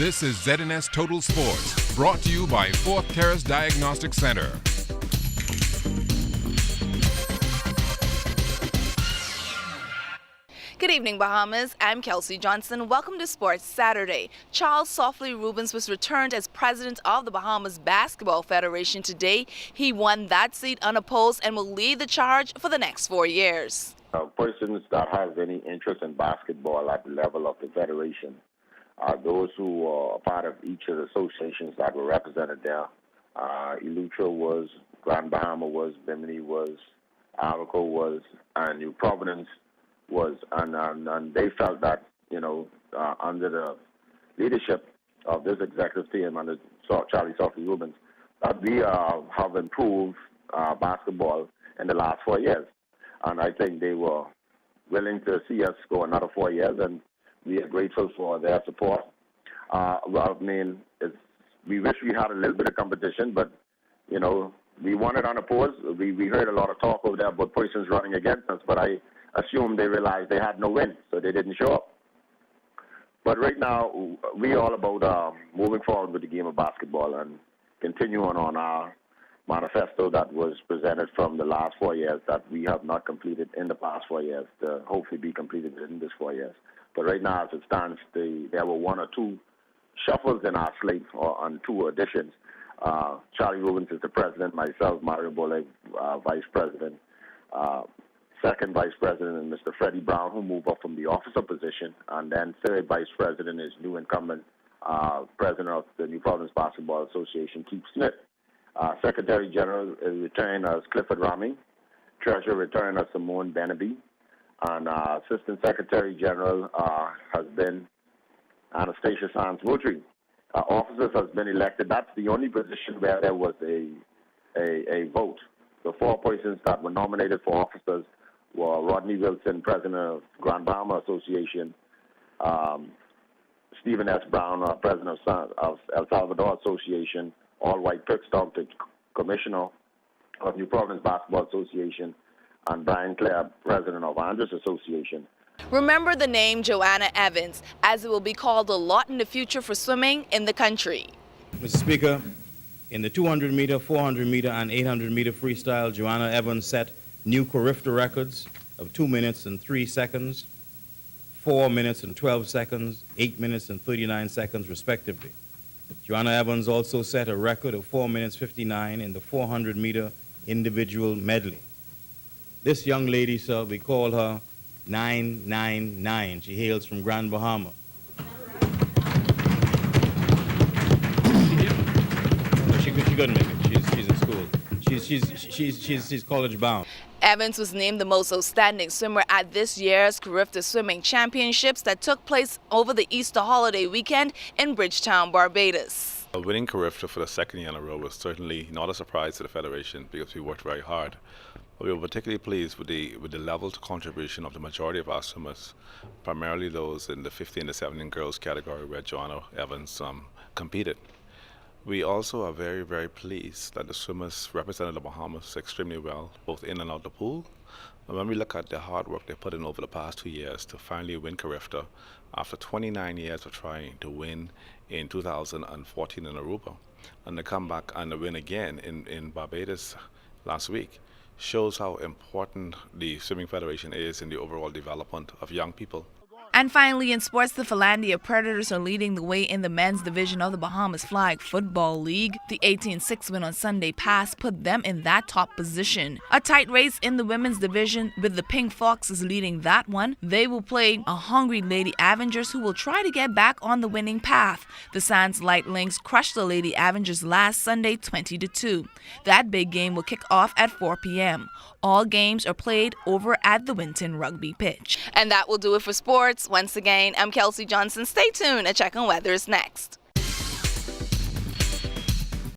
This is ZNS Total Sports, brought to you by Fourth Terrace Diagnostic Center. Good evening, Bahamas. I'm Kelsey Johnson. Welcome to Sports Saturday. Charles Softly Rubens was returned as president of the Bahamas Basketball Federation today. He won that seat unopposed and will lead the charge for the next 4 years. Persons that have any interest in basketball at the level of the federation are those who are part of each of the associations that were represented there. Eleuthera was, Grand Bahama was, Bimini was, Alco was, and New Providence was, and they felt that, under the leadership of this executive team under Charlie Softly Rubens, that we have improved basketball in the last 4 years. And I think they were willing to see us go another 4 years, and we are grateful for their support. We wish we had a little bit of competition, but, we won it unopposed. We heard a lot of talk over there about persons running against us, but I assume they realized they had no win, so they didn't show up. But right now, we're all about moving forward with the game of basketball and continuing on our manifesto that was presented from the last 4 years that we have not completed in the past 4 years to hopefully be completed in this 4 years. But right now, as it stands, there were one or two shuffles in our slate on two additions. Charlie Rubens is the president, myself, Mario Boleg, vice president. Second vice president is Mr. Freddie Brown, who moved up from the officer position. And then third vice president is new incumbent president of the New Providence Basketball Association, Keith Smith. Secretary General is returned as Clifford Rami. Treasurer returned as Simone Benaby. And Assistant Secretary General has been Anastasia Sands-Woodry. Officers has been elected. That's the only position where there was a vote. The four persons that were nominated for officers were Rodney Wilson, president of Grand Bahama Association, Stephen S. Brown, president of El Salvador Association, All-White Kirkstown, commissioner of New Providence Basketball Association, and Brian Clare, president of Andres Association. Remember the name Joanna Evans, as it will be called a lot in the future for swimming in the country. Mr. Speaker, in the 200-meter, 400-meter, and 800-meter freestyle, Joanna Evans set new Carifta records of 2 minutes and 3 seconds, 4 minutes and 12 seconds, 8 minutes and 39 seconds, respectively. Joanna Evans also set a record of 4 minutes 59 in the 400-meter individual medley. This young lady, sir, we call her 999. She hails from Grand Bahama. No, she couldn't make it. She's in school. She's college bound. Evans was named the most outstanding swimmer at this year's Carifta Swimming Championships that took place over the Easter holiday weekend in Bridgetown, Barbados. Winning Carifta for the second year in a row was certainly not a surprise to the Federation because we worked very hard. We were particularly pleased with the level of contribution of the majority of our swimmers, primarily those in the 15 to 17 girls category where Joanna Evans competed. We also are very, very pleased that the swimmers represented the Bahamas extremely well, both in and out the pool. And when we look at the hard work they put in over the past 2 years to finally win Carifta, after 29 years of trying to win in 2014 in Aruba, and to come back and to win again in Barbados last week, shows how important the Swimming Federation is in the overall development of young people. And finally, in sports, the Philandia Predators are leading the way in the men's division of the Bahamas Flag Football League. The 18-6 win on Sunday past put them in that top position. A tight race in the women's division with the Pink Foxes leading that one. They will play a hungry Lady Avengers who will try to get back on the winning path. The Sands Light Lynx crushed the Lady Avengers last Sunday 20-2. That big game will kick off at 4 p.m. All games are played over at the Winton Rugby pitch. And that will do it for sports. Once again, I'm Kelsey Johnson. Stay tuned and check on weather is next.